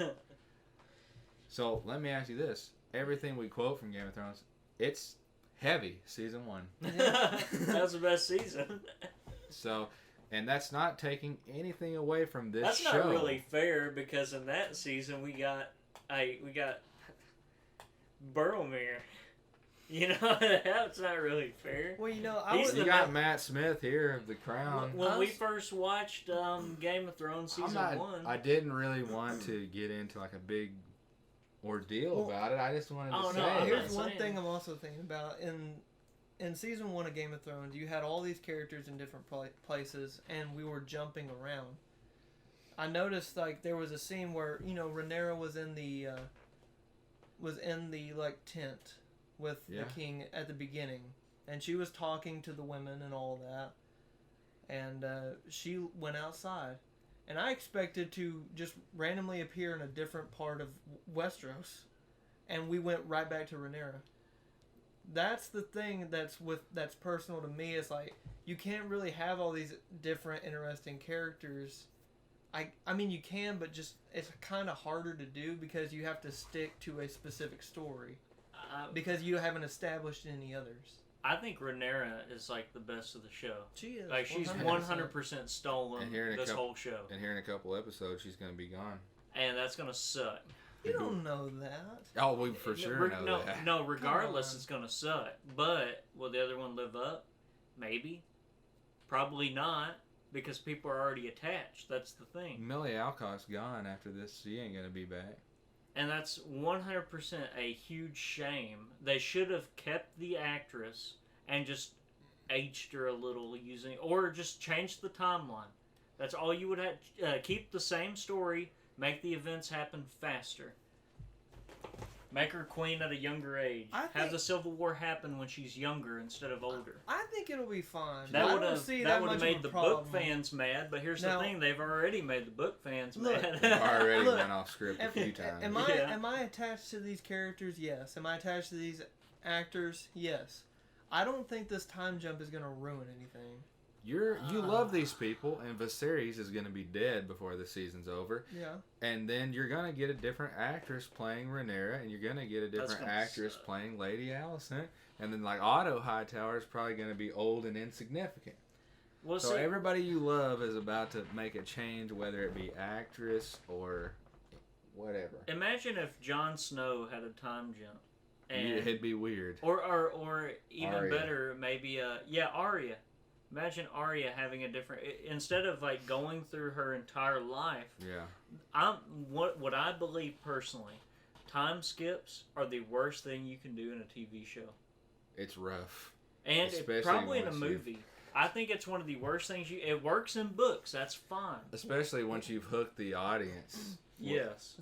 So let me ask you this. Everything we quote from Game of Thrones, it's heavy, season 1. That was the best season. So, and that's not taking anything away from this That's show. not really fair because in that season we got Boromir. You know, that's not really fair. Well, you know, He's You the got ma- Matt Smith here of The Crown. When we Us- first watched Game of Thrones season 1, I didn't really want to get into like a big ordeal Well, about it. I just wanted oh, to no, say I'm it. not Here's one saying. thing I'm also thinking about. In season 1 of Game of Thrones, you had all these characters in different places, and we were jumping around. I noticed like there was a scene where Rhaenyra was in the like tent with Yeah. the king at the beginning, and she was talking to the women and all that, and she went outside, and I expected to just randomly appear in a different part of Westeros, and we went right back to Rhaenyra. That's the thing that's personal to me. Is like you can't really have all these different interesting characters. I mean you can, but just it's kind of harder to do because you have to stick to a specific story because you haven't established any others. I think Rhaenyra is like the best of the show. She is Like she's 100%. 100% stolen And here in a this couple- whole show, And here in a couple episodes, she's going to be gone. and that's gonna suck. You don't know that. Oh, we for sure know that. No, regardless, Come on. it's going to suck. But will the other one live up? Maybe. Probably not, because people are already attached. That's the thing. Millie Alcott's gone after this. She ain't gonna be back. And that's 100% a huge shame. They should have kept the actress and just aged her a little or just changed the timeline. That's all you would have. Keep the same story, make the events happen faster. Make her queen at a younger age. Have the Civil War happen when she's younger instead of older. I think it'll be fine. That would have made the book fans mad, but here's the thing: they've already made the book fans mad. We've already went off script a few times. Am I attached to these characters? Yes. Am I attached to these actors? Yes. I don't think this time jump is gonna ruin anything. You love these people, and Viserys is going to be dead before the season's over. Yeah. And then you're going to get a different actress playing Rhaenyra, and you're going to get a different actress playing Lady Alicent. And then, like, Otto Hightower is probably going to be old and insignificant. Well, so everybody you love is about to make a change, whether it be actress or whatever. Imagine if Jon Snow had a time jump. And it'd be weird. Or even Arya. Better, maybe, Arya. Imagine Arya having a different, instead of like going through her entire life. Yeah. What I believe personally, time skips are the worst thing you can do in a TV show. It's rough. And probably in a movie. I think it's one of the worst things it works in books, that's fine. Especially once you've hooked the audience. Yes.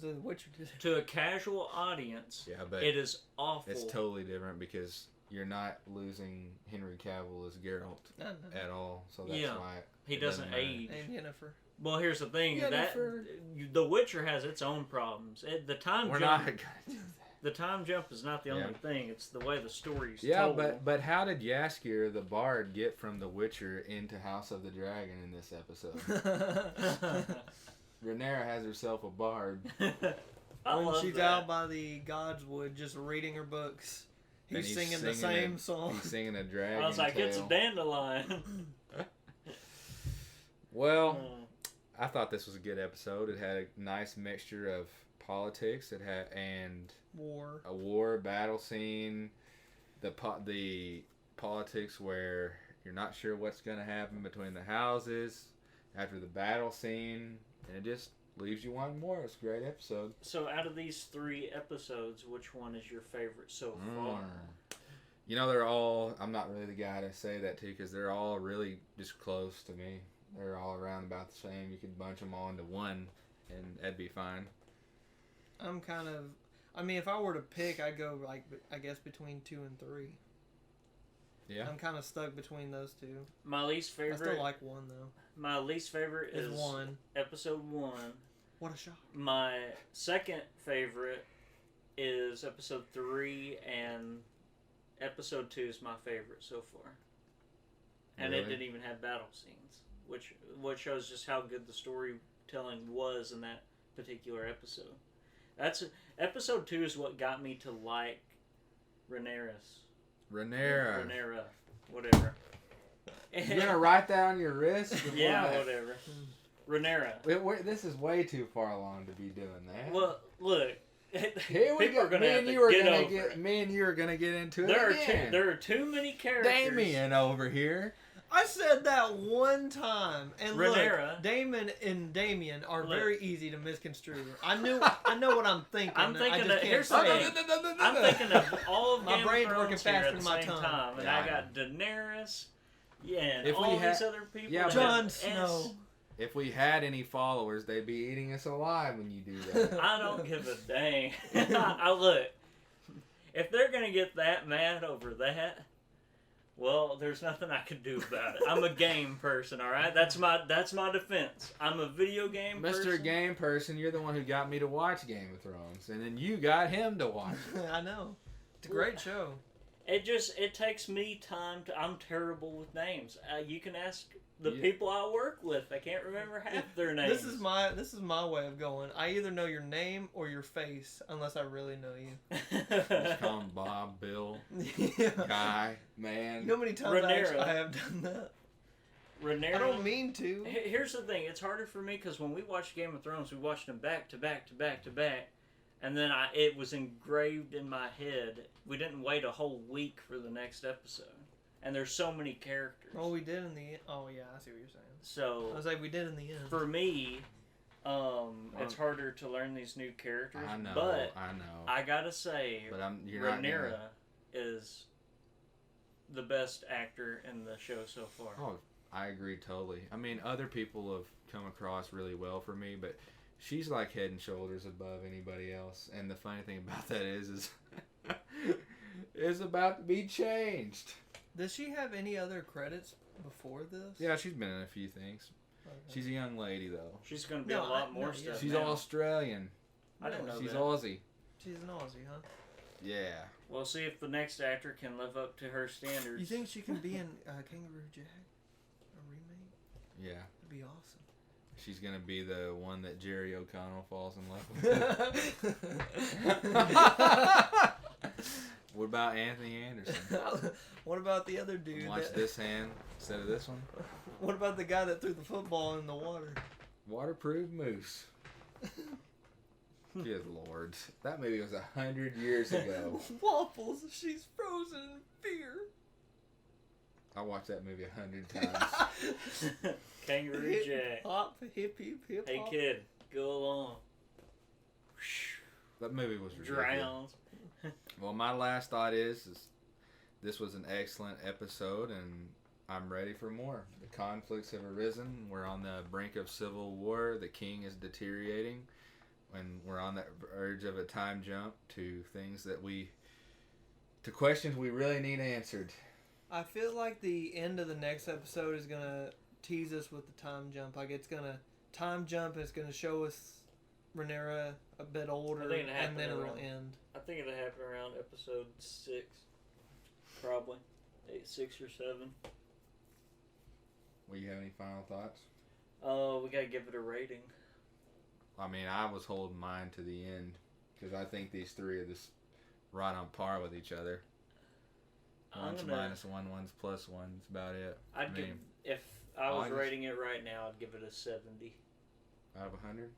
To a casual audience, but it is awful. It's totally different because you're not losing Henry Cavill as Geralt at all, so that's why he doesn't age. And Yennefer. Well, here's the thing: The Witcher has its own problems. The time jump is not the only thing; it's the way the story's told. Yeah, but how did Jaskier the Bard get from The Witcher into House of the Dragon in this episode? Rhaenyra has herself a bard. When she's out by the Godswood, just reading her books. He's singing the same song. He's singing a dragon. I was like, it's a dandelion. Well, I thought this was a good episode. It had a nice mixture of politics. It had a war battle scene. The politics where you're not sure what's going to happen between the houses after the battle scene, and it just leaves you wanting more. It's a great episode. So out of these 3 episodes, which one is your favorite so far? You know, they're all, I'm not really the guy to say that to because they're all really just close to me. They're all around about the same. You could bunch them all into one and that'd be fine. If I were to pick, I'd go I guess between 2 and 3. Yeah. I'm kind of stuck between those 2. My least favorite. I still like 1 though. My least favorite is 1. Episode 1. What a shock. My second favorite is episode 3, and episode 2 is my favorite so far. And It didn't even have battle scenes, which shows just how good the storytelling was in that particular episode. Episode 2 is what got me to like Rhaenyra, whatever. You're gonna write that on your wrist? Yeah, whatever. Rhaenyra. This is way too far along to be doing that. Well, look. Here we go. Me and you are gonna get into it again. There are too many characters. Damien over here. I said that one time, and Rhaenyra. Look, Damon and Damien are very easy to misconstrue. I know what I'm thinking. I'm thinking of all of my brain's Thrones working faster than my tongue. Time, and I got Daenerys, and all these other people. Yeah, Jon Snow. If we had any followers, they'd be eating us alive when you do that. I don't give a dang. Look, if they're gonna get that mad over that, well, there's nothing I can do about it. I'm a game person, all right? That's my defense. I'm a video game person. Mr. Game Person, you're the one who got me to watch Game of Thrones, and then you got him to watch it. I know. It's a great show. It takes me time to. I'm terrible with names. You can ask the people I work with. I can't remember half their names. This is my way of going. I either know your name or your face, unless I really know you. Just call him Bob, Bill, Guy, man. You know how many times I have done that? Rhaenyra. I don't mean to. Here's the thing. It's harder for me because when we watched Game of Thrones, we watched them back to back to back to back. And then it was engraved in my head. We didn't wait a whole week for the next episode. And there's so many characters. Oh, we did in the end. Oh, yeah, I see what you're saying. So I was like, we did in the end. for me, it's harder to learn these new characters. I know. But I know. I gotta say, But you're not Rhaenyra gonna... is the best actor in the show so far. Oh, I agree totally. I mean, other people have come across really well for me, but she's like head and shoulders above anybody else. And the funny thing about that is it's about to be changed. Does she have any other credits before this? Yeah, she's been in a few things. Okay. She's a young lady, though. She's gonna be a lot more yeah. stuff. She's now. Australian. I didn't know She's that. Aussie. She's an Aussie, huh? Yeah. We'll see if the next actor can live up to her standards. You think she can be in Kangaroo Jack? A remake? Yeah. That'd be awesome. She's gonna be the one that Jerry O'Connell falls in love with. What about Anthony Anderson? What about the other dude? Watch this hand instead of this one. What about the guy that threw the football in the water? Waterproof Moose. Good lord. That movie was 100 years ago. Waffles, she's frozen in fear. I watched that movie 100 times. Kangaroo Jack. Hop, hip, hip, hip. Hey hop. kid, go along. That movie was ridiculous. Drown. Well, my last thought is this was an excellent episode, and I'm ready for more. The conflicts have arisen. We're on the brink of civil war. The king is deteriorating, and we're on the verge of a time jump to questions we really need answered. I feel like the end of the next episode is gonna tease us with the time jump. Like it's gonna time jump and it's gonna show us Rhaenyra a bit older, I think it'll happen and then it'll around- end. I think it'll happen around episode 6. Probably. 6 or 7. Will you have any final thoughts? We gotta give it a rating. I mean, I was holding mine to the end because I think these three are just right on par with each other. One's minus one, one's plus one. That's about it. If I was honest- rating it right now, I'd give it a 70. Out of 100?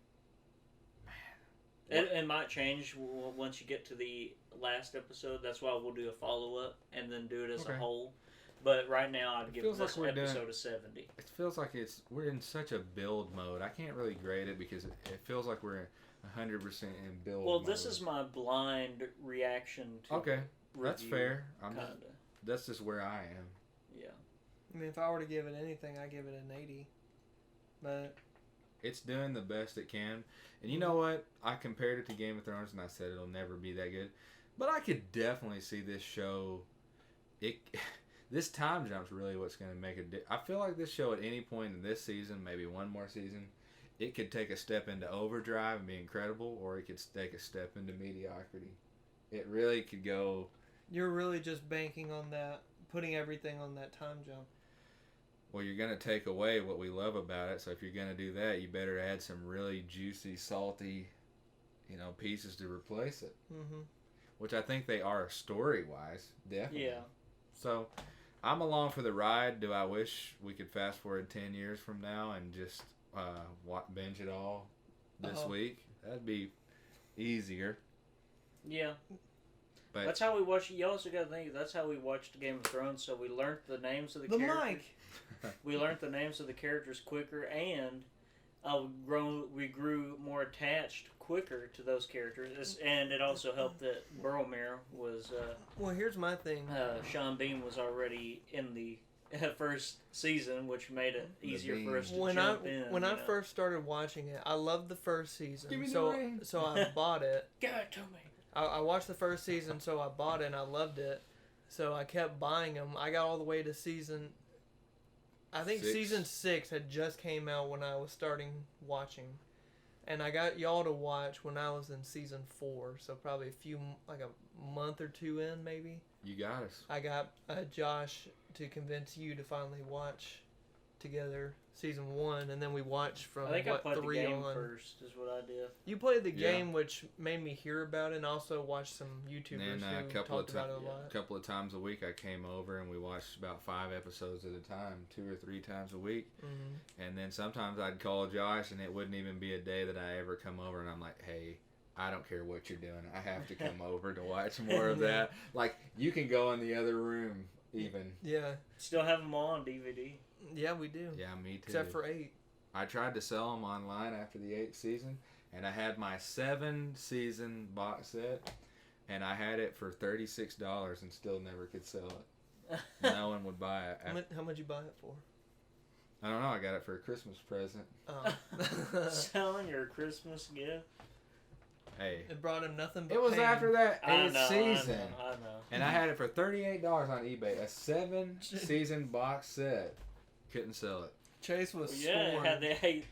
It might change once you get to the last episode. That's why we'll do a follow-up and then do it as a whole. But right now, I'd give this episode a 70. It feels like we're in such a build mode. I can't really grade it because it feels like we're 100% in build mode. Well, this is my blind reaction to Okay, that's review, fair. Kinda. That's just where I am. Yeah. I mean, if I were to give it anything, I'd give it an 80. But It's doing the best it can. And you know what? I compared it to Game of Thrones and I said it'll never be that good. But I could definitely see this show. This time jump's really what's going to make it. I feel like this show at any point in this season, maybe one more season, it could take a step into overdrive and be incredible, or it could take a step into mediocrity. It really could go. you're really just banking on that, putting everything on that time jump. Well, you're going to take away what we love about it. So if you're going to do that, you better add some really juicy, salty, pieces to replace it. Mm-hmm. Which I think they are story-wise, definitely. Yeah. So I'm along for the ride. Do I wish we could fast forward 10 years from now and just binge it all this week? That'd be easier. Yeah. But That's how we watch. You also got to think that's how we watched Game of Thrones. So we learned the names of the The characters. mic. We learned the names of the characters quicker, and we grew more attached quicker to those characters. And it also helped that Boromir was. Well, here's my thing. Sean Bean was already in the first season, which made it easier for us to jump in. When I first started watching it, I loved the first season. Give me the so ring. so I bought it. Give it to me. I watched the first season, so I bought it and I loved it. So I kept buying them. I got all the way to I think 6. season 6 had just came out when I was starting watching. And I got y'all to watch when I was in season 4. So probably like a month or 2 in, maybe. you got us. I got Josh to convince you to finally watch together season 1, and then we watched from I think I played the 3 game on. first, is what I did. You played the Yeah. game, which made me hear about it, and also watched some YouTubers And who talked about it a lot. a couple of times a week I came over and we watched about 5 episodes at a time, 2 or 3 times a week. Mm-hmm. And then sometimes I'd call Josh and it wouldn't even be a day that I ever come over and I'm like, hey, I don't care what you're doing. I have to come over to watch more of that. Like, you can go in the other room even. Yeah. Still have them all on DVD. Yeah, we do. Yeah, me too. Except for 8. I tried to sell them online after the 8th season, and I had my 7-season box set, and I had it for $36 and still never could sell it. No one would buy it. How much you buy it for? I don't know. I got it for a Christmas present. Oh. Selling your Christmas gift. Hey. It brought him nothing but It was pain. after that 8th season. I know. And I had it for $38 on eBay. A 7-season box set. Couldn't sell it. Chase was Yeah, scorned. had the 8.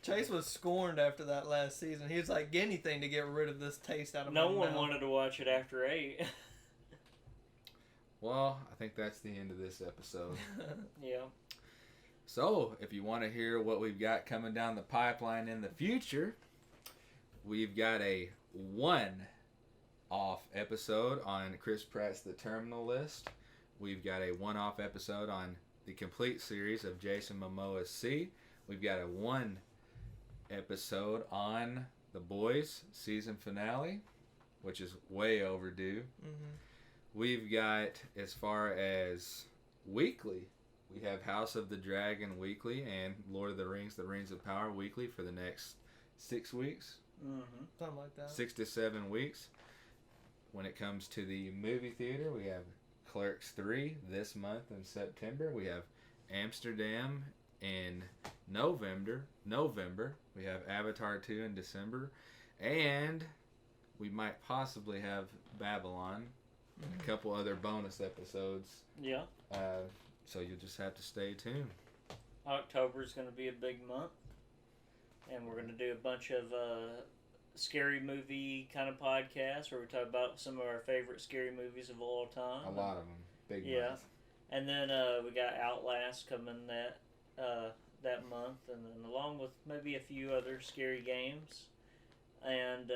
Chase was scorned after that last season. He was like, get anything to get rid of this taste out of my No mouth. one wanted to watch it after 8. Well, I think that's the end of this episode. Yeah. So, if you want to hear what we've got coming down the pipeline in the future, we've got a one-off episode on Chris Pratt's The Terminal List. We've got a one-off episode on the complete series of Jason Momoa's C. We've got a one episode on The Boys season finale, which is way overdue. Mm-hmm. We've got, as far as weekly, we have House of the Dragon weekly and Lord of the Rings, The Rings of Power weekly for the next 6 weeks. Mm-hmm. Something like that. 6 to 7 weeks. When it comes to the movie theater, we have Clerks 3 this month in September. We have Amsterdam in November. We have Avatar 2 in December. And we might possibly have Babylon. Mm-hmm. A couple other bonus episodes. Yeah. So you'll just have to stay tuned. October's going to be a big month. And we're going to do a bunch of scary movie kind of podcasts where we talk about some of our favorite scary movies of all time. A lot of them. Big Yeah. month. And then we got Outlast coming that month, and then along with maybe a few other scary games. And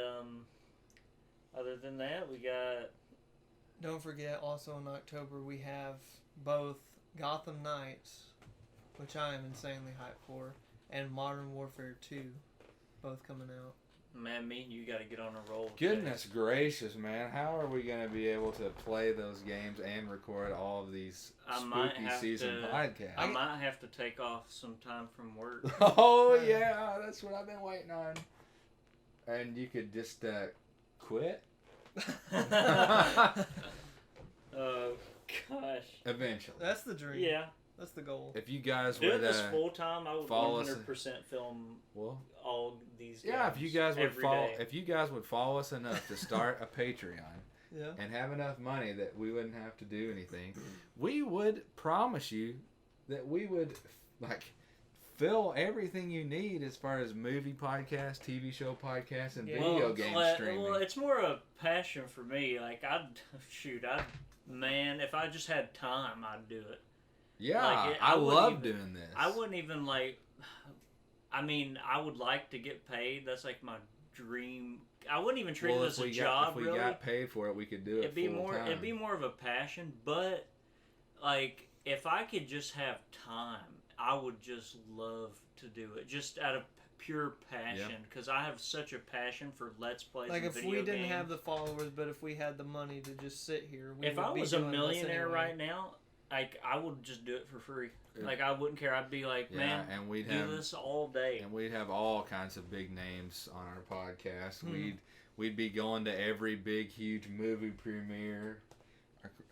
other than that, we got... Don't forget, also in October, we have both Gotham Knights, which I am insanely hyped for, and Modern Warfare 2, both coming out. Man, me and you got to get on a roll. Goodness gracious, man. How are we going to be able to play those games and record all of these spooky season podcasts? I might have to take off some time from work. Oh, yeah. That's what I've been waiting on. And you could just quit? Oh, gosh. Eventually. That's the dream. Yeah. That's the goal. If you guys Doing would this full time, I would follow us- 100% film well, all these games. yeah, if you guys would every follow, day. if you guys would follow us enough to start a Patreon Yeah. and have enough money that we wouldn't have to do anything, we would promise you that we would like fill everything you need as far as movie podcasts, TV show podcasts, and Yeah. video game streaming. Well, it's more a passion for me. Like, man, if I just had time, I'd do it. Yeah, Like, I wouldn't love even- doing this. I wouldn't even like. I mean, I would like to get paid. That's like my dream. I wouldn't even treat it as a job. If we really, got paid for it, we could do it it'd be full more. time. It'd be more of a passion. But like, if I could just have time, I would just love to do it, just out of pure passion. Because I have such a passion for Let's Plays. Like, and if video we didn't games. have the followers, but if we had the money to just sit here, we If would I be was a doing this millionaire anyway. right now, like, I would just do it for free. Yeah. Like, I wouldn't care. I'd be like, Yeah, man, and we'd do have this all day. and we'd have all kinds of big names on our podcast. Mhm. We'd be going to every big, huge movie premiere.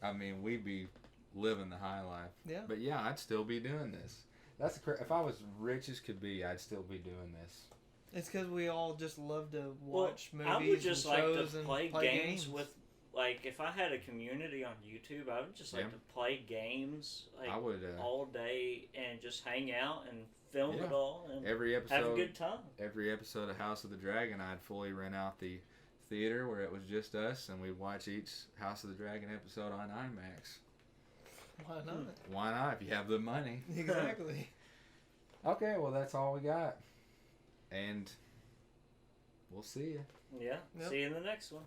I mean, we'd be living the high life. Yeah. But yeah, I'd still be doing this. If I was rich as could be, I'd still be doing this. It's because we all just love to watch movies I would just and like shows to and play games with, like, if I had a community on YouTube, I would just like Yeah. to play games, like, I would all day and just hang out and film Yeah. it all and every have a episode. good time. Every episode of House of the Dragon, I'd fully rent out the theater where it was just us, and we'd watch each House of the Dragon episode on IMAX. Why not? Why not? If you have the money. Exactly. Okay, well that's all we got, and we'll see you. Yeah. Yep. See you in the next one.